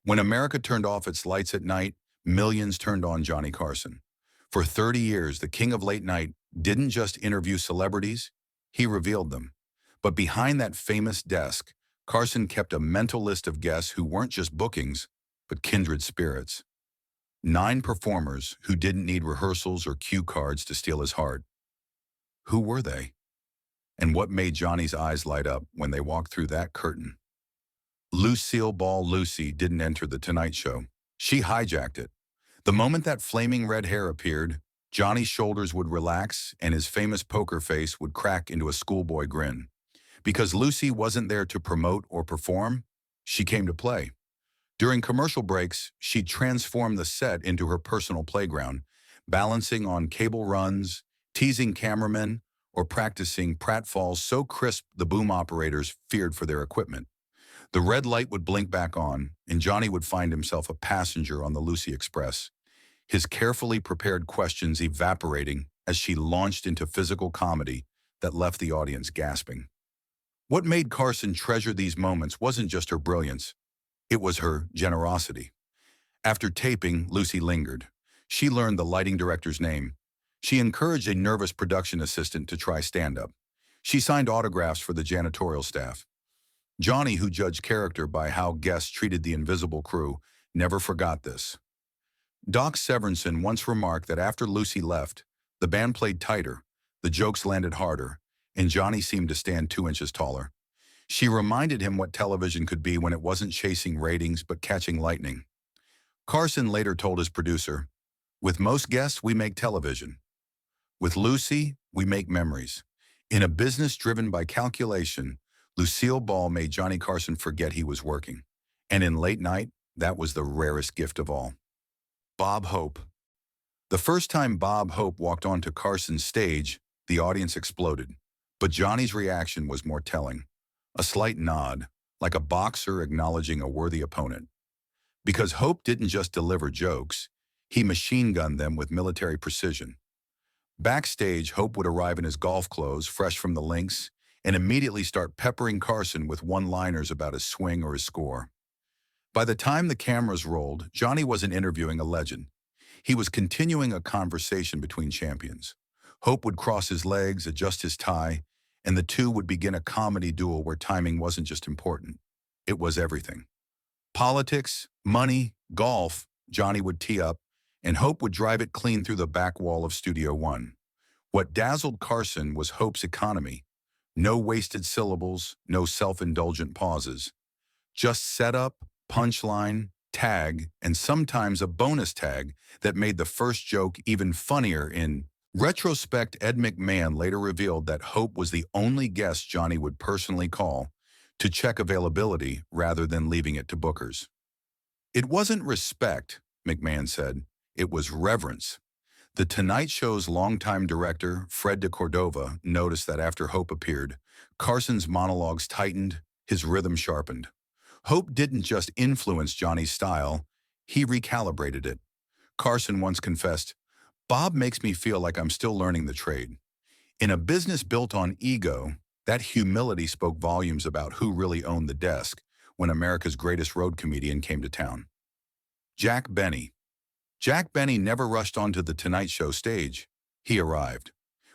When America turned off its lights at night, millions turned on Johnny Carson. For 30 years, the king of late night didn't just interview celebrities, he revealed them. But behind that famous desk, Carson kept a mental list of guests who weren't just bookings, but kindred spirits. 9 performers who didn't need rehearsals or cue cards to steal his heart. Who were they? And what made Johnny's eyes light up when they walked through that curtain? Lucille Ball Lucy didn't enter The Tonight Show. She hijacked it. The moment that flaming red hair appeared, Johnny's shoulders would relax and his famous poker face would crack into a schoolboy grin. Because Lucy wasn't there to promote or perform, she came to play. During commercial breaks, she'd transform the set into her personal playground, balancing on cable runs, teasing cameramen, or practicing pratfalls so crisp the boom operators feared for their equipment. The red light would blink back on, and Johnny would find himself a passenger on the Lucy Express, his carefully prepared questions evaporating as she launched into physical comedy that left the audience gasping. What made Carson treasure these moments wasn't just her brilliance, it was her generosity. After taping, Lucy lingered. She learned the lighting director's name. She encouraged a nervous production assistant to try stand-up. She signed autographs for the janitorial staff. Johnny, who judged character by how guests treated the invisible crew, never forgot this. Doc Severinsen once remarked that after Lucy left, the band played tighter, the jokes landed harder, and Johnny seemed to stand 2 inches taller. She reminded him what television could be when it wasn't chasing ratings but catching lightning. Carson later told his producer, "With most guests, we make television. With Lucy, we make memories." In a business driven by calculation, Lucille Ball made Johnny Carson forget he was working. And in late night, that was the rarest gift of all. Bob Hope. The first time Bob Hope walked onto Carson's stage, the audience exploded. But Johnny's reaction was more telling. A slight nod, like a boxer acknowledging a worthy opponent. Because Hope didn't just deliver jokes, he machine-gunned them with military precision. Backstage, Hope would arrive in his golf clothes, fresh from the links, and immediately start peppering Carson with one-liners about his swing or his score. By the time the cameras rolled, Johnny wasn't interviewing a legend. He was continuing a conversation between champions. Hope would cross his legs, adjust his tie, and the two would begin a comedy duel where timing wasn't just important. It was everything. Politics, money, golf, Johnny would tee up, and Hope would drive it clean through the back wall of Studio One. What dazzled Carson was Hope's economy. No wasted syllables, no self-indulgent pauses. Just setup, punchline, tag, and sometimes a bonus tag that made the first joke even funnier. In retrospect, Ed McMahon later revealed that Hope was the only guest Johnny would personally call to check availability rather than leaving it to bookers. It wasn't respect, McMahon said, it was reverence. The Tonight Show's longtime director, Fred de Cordova, noticed that after Hope appeared, Carson's monologues tightened, his rhythm sharpened. Hope didn't just influence Johnny's style, he recalibrated it. Carson once confessed, "Bob makes me feel like I'm still learning the trade." In a business built on ego, that humility spoke volumes about who really owned the desk when America's greatest road comedian came to town. Jack Benny. Jack Benny never rushed onto the Tonight Show stage. He arrived.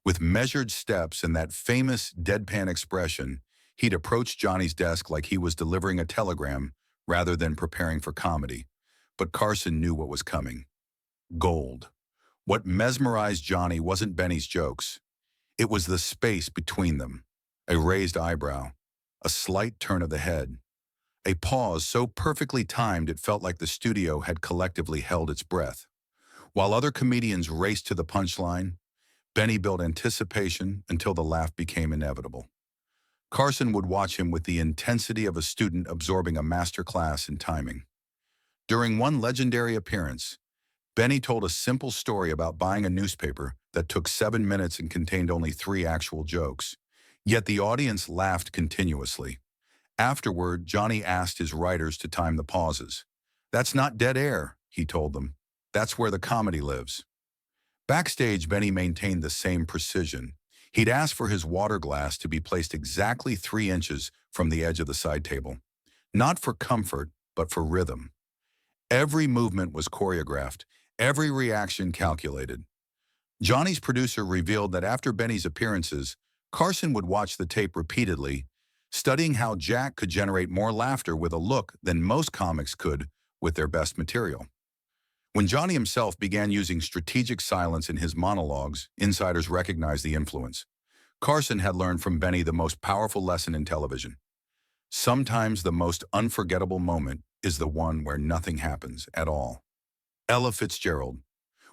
With measured steps and that famous deadpan expression, he'd approach Johnny's desk like he was delivering a telegram rather than preparing for comedy. But Carson knew what was coming. Gold. What mesmerized Johnny wasn't Benny's jokes. It was the space between them. A raised eyebrow, a slight turn of the head, a pause so perfectly timed it felt like the studio had collectively held its breath. While other comedians raced to the punchline, Benny built anticipation until the laugh became inevitable. Carson would watch him with the intensity of a student absorbing a master class in timing. During one legendary appearance, Benny told a simple story about buying a newspaper that took 7 minutes and contained only 3 actual jokes. Yet the audience laughed continuously. Afterward, Johnny asked his writers to time the pauses. "That's not dead air," he told them. "That's where the comedy lives." Backstage, Benny maintained the same precision. He'd ask for his water glass to be placed exactly 3 inches from the edge of the side table. Not for comfort, but for rhythm. Every movement was choreographed, every reaction calculated. Johnny's producer revealed that after Benny's appearances, Carson would watch the tape repeatedly, studying how Jack could generate more laughter with a look than most comics could with their best material. When Johnny himself began using strategic silence in his monologues, insiders recognized the influence. Carson had learned from Benny the most powerful lesson in television. Sometimes the most unforgettable moment is the one where nothing happens at all. Ella Fitzgerald.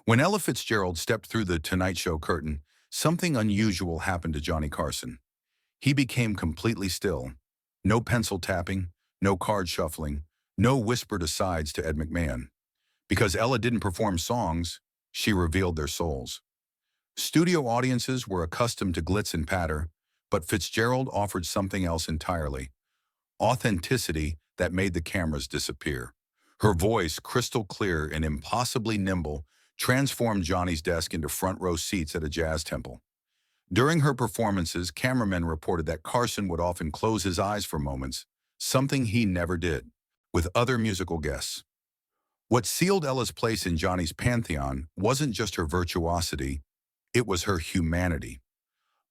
When Ella Fitzgerald stepped through the Tonight Show curtain, something unusual happened to Johnny Carson. He became completely still. No pencil tapping, no card shuffling, no whispered asides to Ed McMahon. Because Ella didn't perform songs, she revealed their souls. Studio audiences were accustomed to glitz and patter, but Fitzgerald offered something else entirely: authenticity that made the cameras disappear. Her voice, crystal clear and impossibly nimble, transformed Johnny's desk into front-row seats at a jazz temple. During her performances, cameramen reported that Carson would often close his eyes for moments, something he never did with other musical guests. What sealed Ella's place in Johnny's pantheon wasn't just her virtuosity, it was her humanity.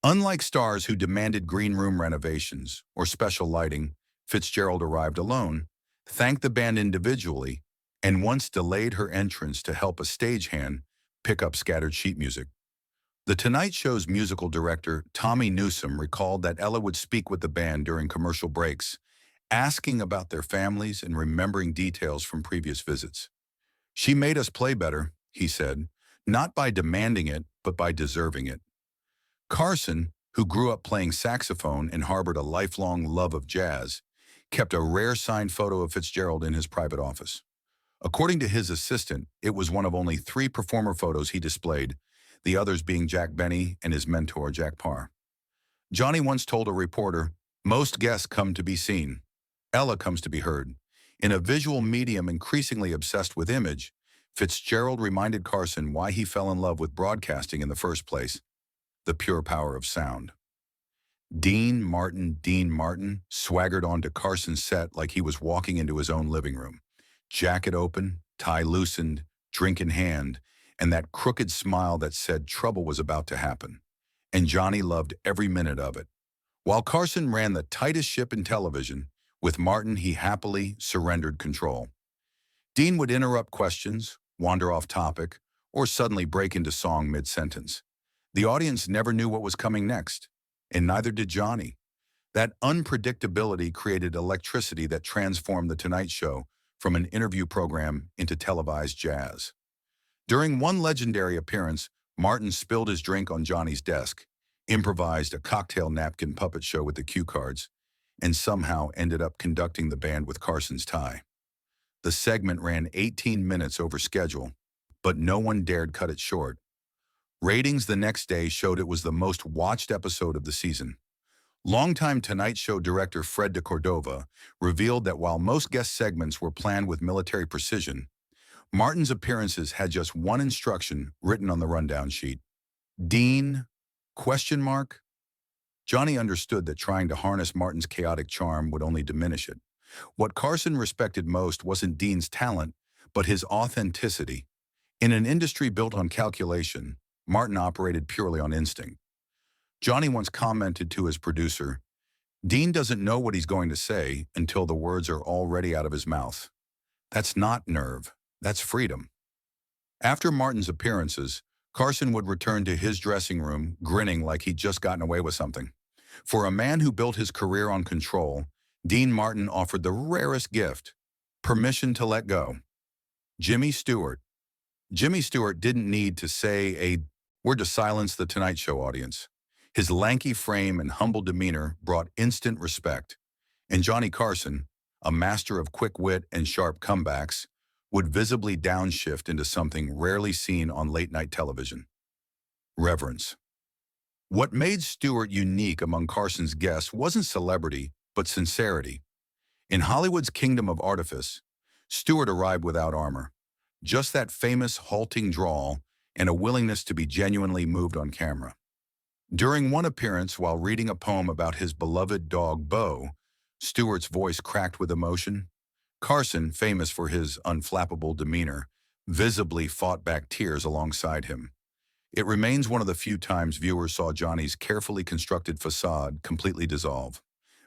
Unlike stars who demanded green room renovations or special lighting, Fitzgerald arrived alone, thanked the band individually, and once delayed her entrance to help a stagehand pick up scattered sheet music. The Tonight Show's musical director, Tommy Newsom, recalled that Ella would speak with the band during commercial breaks, asking about their families and remembering details from previous visits. "She made us play better," he said, "not by demanding it, but by deserving it." Carson, who grew up playing saxophone and harbored a lifelong love of jazz, kept a rare signed photo of Fitzgerald in his private office. According to his assistant, it was one of only 3 performer photos he displayed, the others being Jack Benny and his mentor, Jack Parr. Johnny once told a reporter, "Most guests come to be seen. Ella comes to be heard." In a visual medium increasingly obsessed with image, Fitzgerald reminded Carson why he fell in love with broadcasting in the first place: the pure power of sound. Dean Martin swaggered onto Carson's set like he was walking into his own living room. Jacket open, tie loosened, drink in hand, and that crooked smile that said trouble was about to happen. And Johnny loved every minute of it. While Carson ran the tightest ship in television, with Martin he happily surrendered control. Dean would interrupt questions, wander off topic, or suddenly break into song mid-sentence. The audience never knew what was coming next, and neither did Johnny. That unpredictability created electricity that transformed The Tonight Show from an interview program into televised jazz. During one legendary appearance, Martin spilled his drink on Johnny's desk, improvised a cocktail napkin puppet show with the cue cards, and somehow ended up conducting the band with Carson's tie. The segment ran 18 minutes over schedule, but no one dared cut it short. Ratings the next day showed it was the most watched episode of the season. Longtime Tonight Show director Fred de Cordova revealed that while most guest segments were planned with military precision, Martin's appearances had just one instruction written on the rundown sheet: "Dean?" Johnny understood that trying to harness Martin's chaotic charm would only diminish it. What Carson respected most wasn't Dean's talent, but his authenticity. In an industry built on calculation, Martin operated purely on instinct. Johnny once commented to his producer, "Dean doesn't know what he's going to say until the words are already out of his mouth." That's not nerve, that's freedom. After Martin's appearances, Carson would return to his dressing room grinning like he'd just gotten away with something. For a man who built his career on control, Dean Martin offered the rarest gift: permission to let go. Jimmy Stewart. Jimmy Stewart didn't need to say a word to silence the Tonight Show audience. His lanky frame and humble demeanor brought instant respect. And Johnny Carson, a master of quick wit and sharp comebacks, would visibly downshift into something rarely seen on late-night television: reverence. What made Stewart unique among Carson's guests wasn't celebrity, but sincerity. In Hollywood's kingdom of artifice, Stewart arrived without armor, just that famous halting drawl and a willingness to be genuinely moved on camera. During one appearance, while reading a poem about his beloved dog Bo, Stewart's voice cracked with emotion. Carson, famous for his unflappable demeanor, visibly fought back tears alongside him. It remains one of the few times viewers saw Johnny's carefully constructed facade completely dissolve.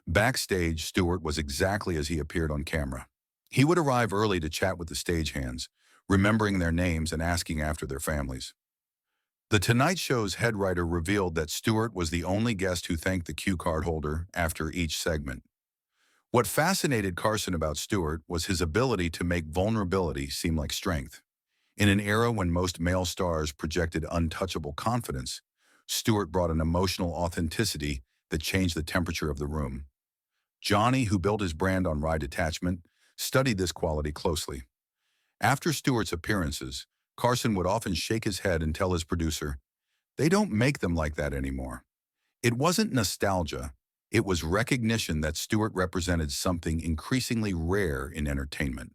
Backstage, Stewart was exactly as he appeared on camera. He would arrive early to chat with the stagehands, remembering their names and asking after their families. The Tonight Show's head writer revealed that Stewart was the only guest who thanked the cue card holder after each segment. What fascinated Carson about Stewart was his ability to make vulnerability seem like strength. In an era when most male stars projected untouchable confidence, Stewart brought an emotional authenticity that changed the temperature of the room. Johnny, who built his brand on wry detachment, studied this quality closely. After Stewart's appearances, Carson would often shake his head and tell his producer, "They don't make them like that anymore." It wasn't nostalgia, it was recognition that Stewart represented something increasingly rare in entertainment.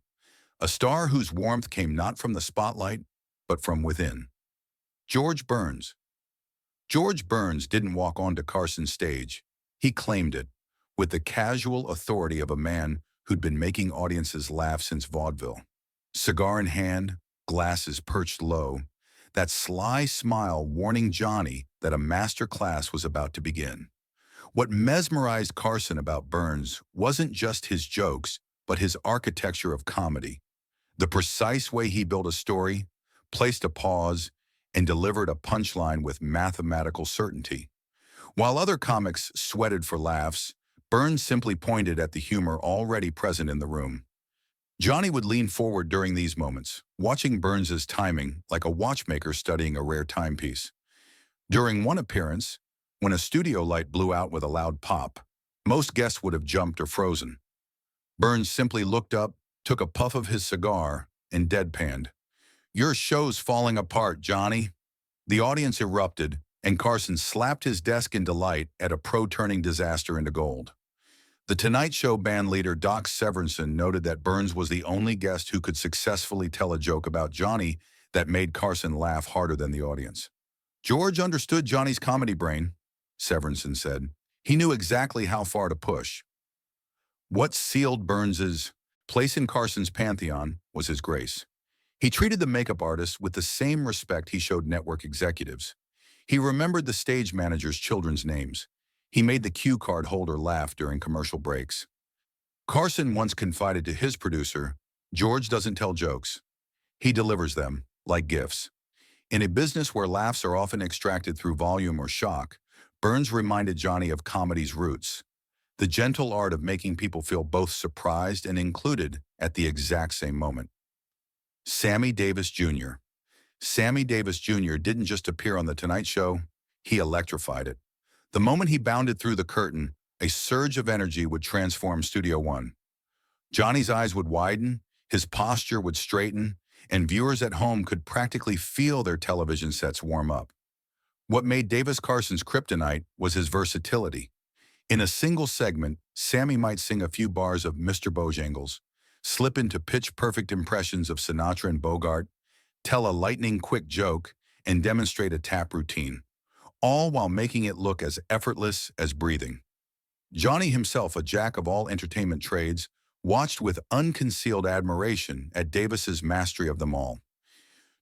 A star whose warmth came not from the spotlight, but from within. George Burns. George Burns didn't walk onto Carson's stage. He claimed it, with the casual authority of a man who'd been making audiences laugh since vaudeville. Cigar in hand, glasses perched low, that sly smile warning Johnny that a master class was about to begin. What mesmerized Carson about Burns wasn't just his jokes, but his architecture of comedy. The precise way he built a story, placed a pause, and delivered a punchline with mathematical certainty. While other comics sweated for laughs, Burns simply pointed at the humor already present in the room. Johnny would lean forward during these moments, watching Burns's timing like a watchmaker studying a rare timepiece. During one appearance, when a studio light blew out with a loud pop, most guests would have jumped or frozen. Burns simply looked up, took a puff of his cigar, and deadpanned. "Your show's falling apart, Johnny." The audience erupted, and Carson slapped his desk in delight at a pro-turning disaster into gold. The Tonight Show band leader Doc Severinsen noted that Burns was the only guest who could successfully tell a joke about Johnny that made Carson laugh harder than the audience. "George understood Johnny's comedy brain," Severinsen said. "He knew exactly how far to push." What sealed Burns's place in Carson's pantheon was his grace. He treated the makeup artists with the same respect he showed network executives. He remembered the stage manager's children's names. He made the cue card holder laugh during commercial breaks. Carson once confided to his producer, "George doesn't tell jokes. He delivers them, like gifts." In a business where laughs are often extracted through volume or shock, Burns reminded Johnny of comedy's roots, the gentle art of making people feel both surprised and included at the exact same moment. Sammy Davis Jr. Sammy Davis Jr. didn't just appear on The Tonight Show, he electrified it. The moment he bounded through the curtain, a surge of energy would transform Studio One. Johnny's eyes would widen, his posture would straighten, and viewers at home could practically feel their television sets warm up. What made Davis Carson's kryptonite was his versatility. In a single segment, Sammy might sing a few bars of Mr. Bojangles, slip into pitch-perfect impressions of Sinatra and Bogart, tell a lightning-quick joke, and demonstrate a tap routine, all while making it look as effortless as breathing. Johnny himself, a jack of all entertainment trades, watched with unconcealed admiration at Davis's mastery of them all.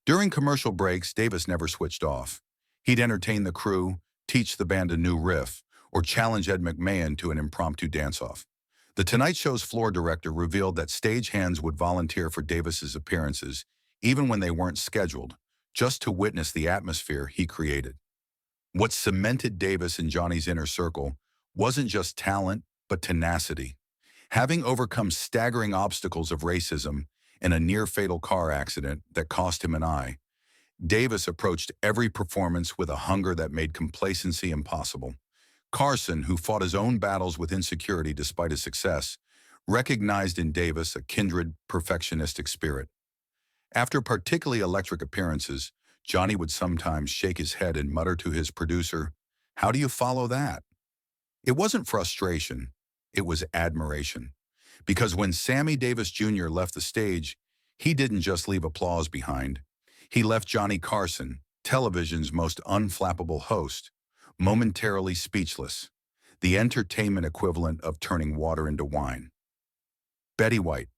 During commercial breaks, Davis never switched off. He'd entertain the crew, teach the band a new riff, or challenge Ed McMahon to an impromptu dance-off. The Tonight Show's floor director revealed that stagehands would volunteer for Davis's appearances, even when they weren't scheduled, just to witness the atmosphere he created. What cemented Davis in Johnny's inner circle wasn't just talent, but tenacity. Having overcome staggering obstacles of racism and a near-fatal car accident that cost him an eye, Davis approached every performance with a hunger that made complacency impossible. Carson, who fought his own battles with insecurity despite his success, recognized in Davis a kindred, perfectionistic spirit. After particularly electric appearances, Johnny would sometimes shake his head and mutter to his producer, "How do you follow that?" It wasn't frustration, it was admiration. Because when Sammy Davis Jr. left the stage, he didn't just leave applause behind. He left Johnny Carson, television's most unflappable host, momentarily speechless, the entertainment equivalent of turning water into wine. Betty White.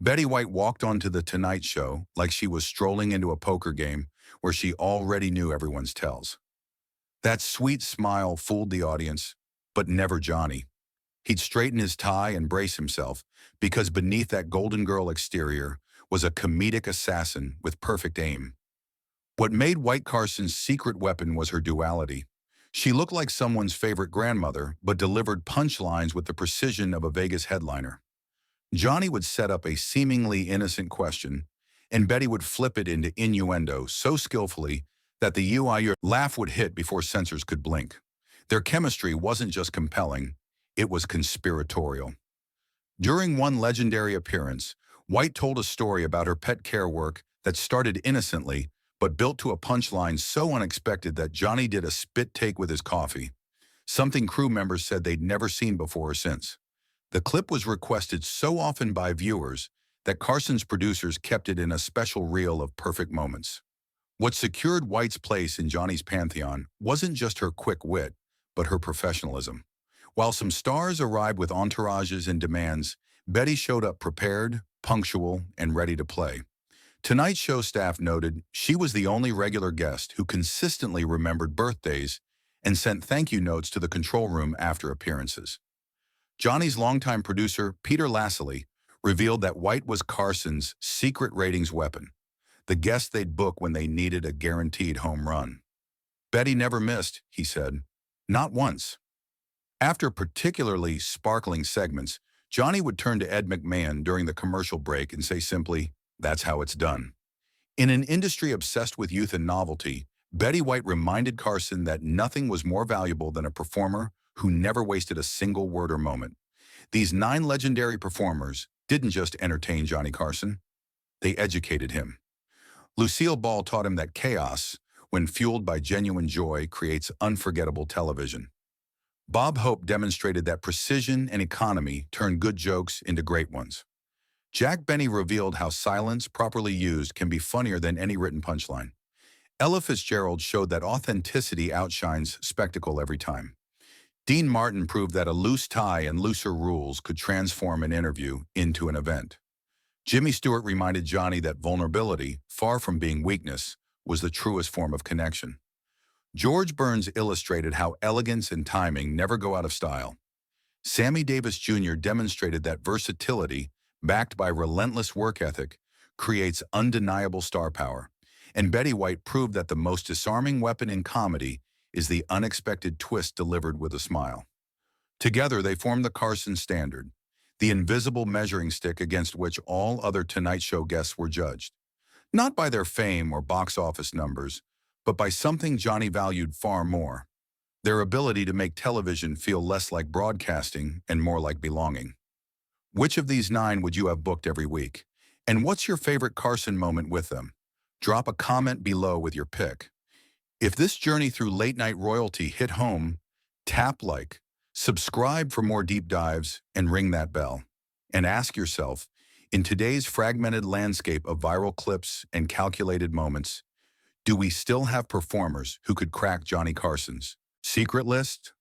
Betty White walked onto The Tonight Show like she was strolling into a poker game where she already knew everyone's tells. That sweet smile fooled the audience, but never Johnny. He'd straighten his tie and brace himself, because beneath that golden girl exterior was a comedic assassin with perfect aim. What made White Carson's secret weapon was her duality. She looked like someone's favorite grandmother, but delivered punchlines with the precision of a Vegas headliner. Johnny would set up a seemingly innocent question, and Betty would flip it into innuendo so skillfully that the UIR laugh would hit before censors could blink. Their chemistry wasn't just compelling, it was conspiratorial. During one legendary appearance, White told a story about her pet care work that started innocently but built to a punchline so unexpected that Johnny did a spit take with his coffee, something crew members said they'd never seen before or since. The clip was requested so often by viewers that Carson's producers kept it in a special reel of perfect moments. What secured White's place in Johnny's pantheon wasn't just her quick wit, but her professionalism. While some stars arrived with entourages and demands, Betty showed up prepared, punctual, and ready to play. Tonight Show staff noted she was the only regular guest who consistently remembered birthdays and sent thank you notes to the control room after appearances. Johnny's longtime producer, Peter Lassily, revealed that White was Carson's secret ratings weapon, the guest they'd book when they needed a guaranteed home run. Betty never missed, he said. Not once. After particularly sparkling segments, Johnny would turn to Ed McMahon during the commercial break and say simply, "That's how it's done." In an industry obsessed with youth and novelty, Betty White reminded Carson that nothing was more valuable than a performer who never wasted a single word or moment. These 9 legendary performers didn't just entertain Johnny Carson, they educated him. Lucille Ball taught him that chaos, when fueled by genuine joy, creates unforgettable television. Bob Hope demonstrated that precision and economy turn good jokes into great ones. Jack Benny revealed how silence, properly used, can be funnier than any written punchline. Ella Fitzgerald showed that authenticity outshines spectacle every time. Dean Martin proved that a loose tie and looser rules could transform an interview into an event. Jimmy Stewart reminded Johnny that vulnerability, far from being weakness, was the truest form of connection. George Burns illustrated how elegance and timing never go out of style. Sammy Davis Jr. demonstrated that versatility, backed by relentless work ethic, creates undeniable star power. And Betty White proved that the most disarming weapon in comedy is the unexpected twist delivered with a smile. Together, they formed the Carson Standard, the invisible measuring stick against which all other Tonight Show guests were judged. Not by their fame or box office numbers, but by something Johnny valued far more: their ability to make television feel less like broadcasting and more like belonging. Which of these 9 would you have booked every week? And what's your favorite Carson moment with them? Drop a comment below with your pick. If this journey through late-night royalty hit home, tap like, subscribe for more deep dives, and ring that bell. And ask yourself, in today's fragmented landscape of viral clips and calculated moments, do we still have performers who could crack Johnny Carson's secret list?